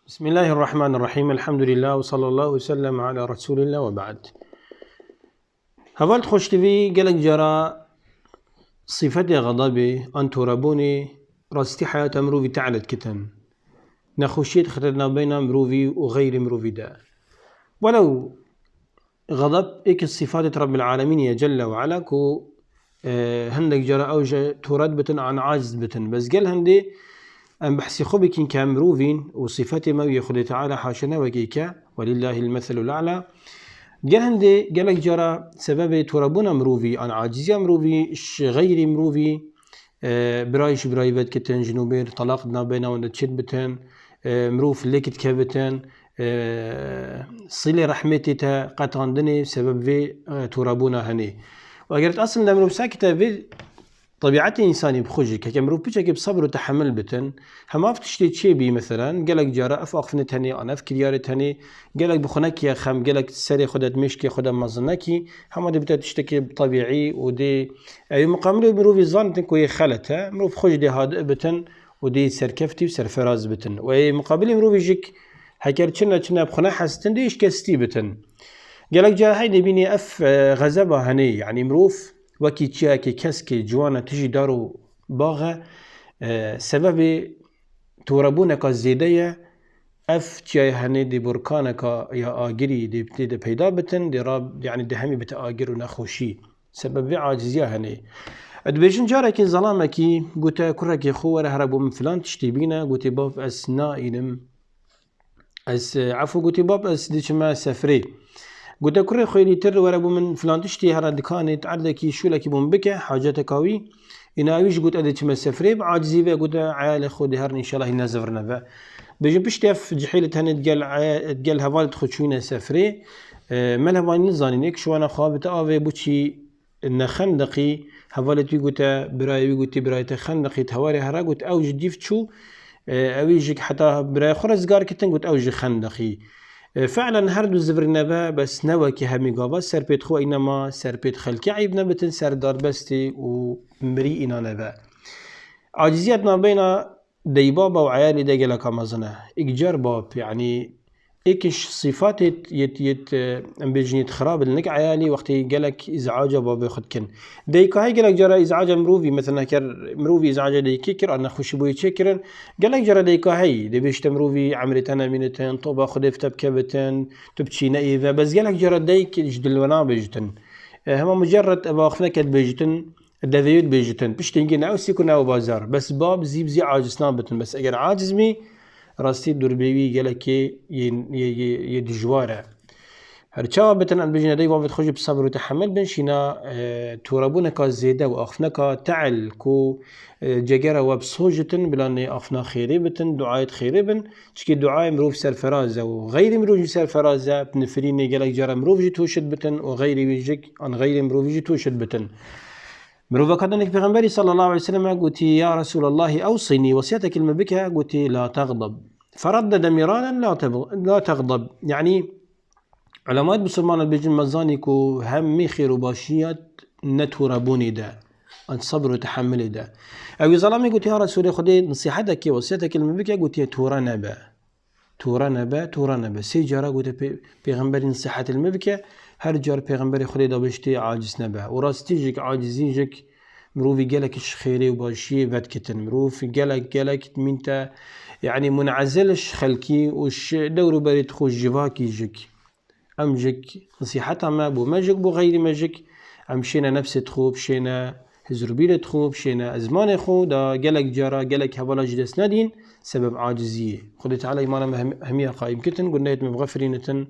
بسم الله الرحمن الرحيم. الحمد لله وصلى الله وسلم على رسول الله وبعد. هفالت خوش تبي قالك جرى صفة غضبي أن تربوني راستي حياة مروفي تعلت كتن نخوشيت خطرنا بين مروفي وغير مروفي دا ولو غضب إيك الصفات رب العالمين يا جل وعلا كو هندك جرى أوجه ترد بتن عن عاجز بتن بس قال هندي أم بحسي خبكين كامروفين وصفاتي ما يخلي تعالى حاشنا وكيكا ولله المثل الأعلى. قال هندي قالك جرى سبب تربونا مروفي عن عاجزية مروفي غير مروفي برايش برايبت كتن جنوبير طلاقنا بينا ونتشد بتن مروف ليكت كابتن صلة رحمتي تا قطعندني سبب في تربونا هني وقالت أصلا لما ساكتة في طبيعة إنساني بخوجك كمروف بيجك بصبر وتحمل بتن هم فتشتي شيء بي مثلا قالك جرى أفقفنت هني أنا أفكر يارت هني قالك بخنك يا خم قالك سري خدت مشكي خدت مظنكي هم دي بدها تشتكي بطبيعي ودي أي مقامل مروف ظنتك وهي خلتها مروف خوج دي هاد بتن ودي سركفتي وسرفراز بتن وأي مقابل مروف يجيك هكذا كنا بخنا حستن ديش كستي بتن قالك جا هاي نبيني غزبة هني يعني مروف وكي تشاكي كسكي جوانا تجي دارو باغا سبب توربونك الزيدية تشاي هني دي بركانك يا آجري دي بتدي بيدا بتن دي راب يعني دي همي بتآجر ونخوشي سبب عاجزية هني ادبيجن جاركي ظلامكي قوتا كركي خوار هربو من فلان تشتي بينا قوتي باب نائلم عفو قوتي باب ديش ما سفري قلت كره خيري تر وربو من فلان تشتي هرا دكانت عدكي شو لكي بمبكة حاجتك قوي إنا أويش قلت أديك ما سفري بعاجزي بقى قلت عيال خودي هرني إن شاء الله هنا زفرنا بقى بيجي بشتف جحيلة هني تقال هوال تخشونا سفري ما الهواني نظانينك شو أنا خابت آوي بوشي إن خندقي هوالت قلت براي قلت براي تخندقي تهواري هرا قلت أوج ديفت شو أويجك حتى براي خرز قار كتن قلت أوج خندقي فعلا هردو زفرنا بس نوكي همي قابا سربيت خو إنما سربيت خلقي عيبنا بتن سردار بستي ومري إنا نبا عاجزياتنا بين دي بابا وعيالي دي قلقا مزنا إكجار باب يعني إكش صفات يت أمبيجنيت خراب لنك عيالي وقتي قلق إزعاجة بابا خدكن ديكا هاي قلق جرى إزعاجة مروفي مثلا كر مروفي إزعاجة ديكي كر أنا خوشي بوي تشكرن قلق جرى ديكا هاي دي بيشت مروفي عمرتنا منتين طوبا خدف تبكبتن تبتشي نايفا بس قلق جرى ديك جدلونا بيجتن هما مجرد أباخنا كد بيجتن الدفيد بيجتن بشتنجي ناو سيكو ناو بازار بس باب زي عاجزنا بتن بس أجر عاجزمي راستي دوربيوي قالك يدجواره هرچا بتن ان بجنا دي وافد خوش بصبر وتحمل بنشينا توربونك زيده واخفنك تعل كو جگره وبصوجتن بلاني افنا خيري بتن دعايه خيري بن تشكي دعاء مروف سرفرازه وغير مروف سرفرازه بنفريني قالك جرى مروف جي توشد بتن وغير يجيك عن غير مروف جي توشد بتن مروفا كانك بيغمبري صلى الله عليه وسلم قلت يا رسول الله أوصني وصيتك المبكة قلت لا تغضب فردد مرارا لا تغضب يعني علامات بسلمان البيجن مزانيكو همي خير وباشيات نتوربوني دا أن صبر وتحمل دا أو ظلامي قلت يا رسول خدي نصيحتك وصيتك المبكة قلت تورا نبا سيجارة قلت بيغمبري نصيحة المبكة هر جار پیغمبر خدا دابشتی عاجز نبه و راستیجک عاجزیجک مروفي قالكش خيري وباشي ود كتن مروفي قالك منتا يعني منعزلش خلكي وش دورو بريد خوش جواكي جك امجك نصيحتها ما بو ماجك بو غير ماجك امشينا نفس تخوب شينا هزربيل تخوب شينا ازمان خو دا قالك جارا قالك هبالا جلس ندين سبب عاجزية خدي تعالى ايمانا همية قائم كتن قلنا يتم بغفرينتن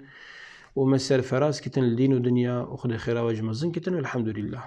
ومسر فراس كتن الدين ودنيا وخذ خيرا وجمزن كتن والحمد لله.